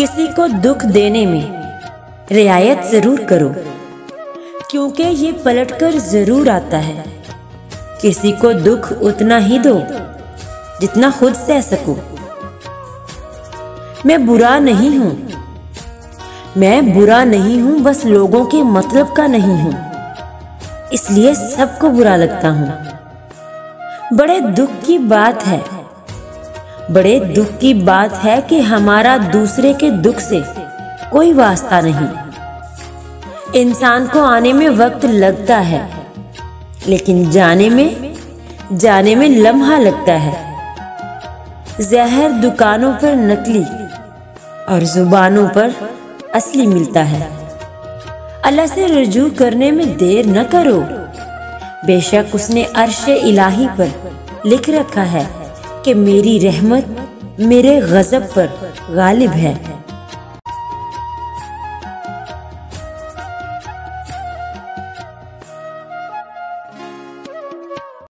किसी को दुख देने में रियायत जरूर करो, क्योंकि ये पलटकर जरूर आता है। किसी को दुख उतना ही दो जितना खुद सह सको। मैं बुरा नहीं हूं, बस लोगों के मतलब का नहीं हूं, इसलिए सबको बुरा लगता हूं। बड़े दुख की बात है कि हमारा दूसरे के दुख से कोई वास्ता नहीं। इंसान को आने में वक्त लगता है, लेकिन जाने में लम्हा लगता है। जहर दुकानों पर नकली और जुबानों पर असली मिलता है। अल्लाह से रुजू करने में देर न करो, बेशक उसने अर्शे इलाही पर लिख रखा है कि मेरी रहमत मेरे गज़ब पर गालिब है।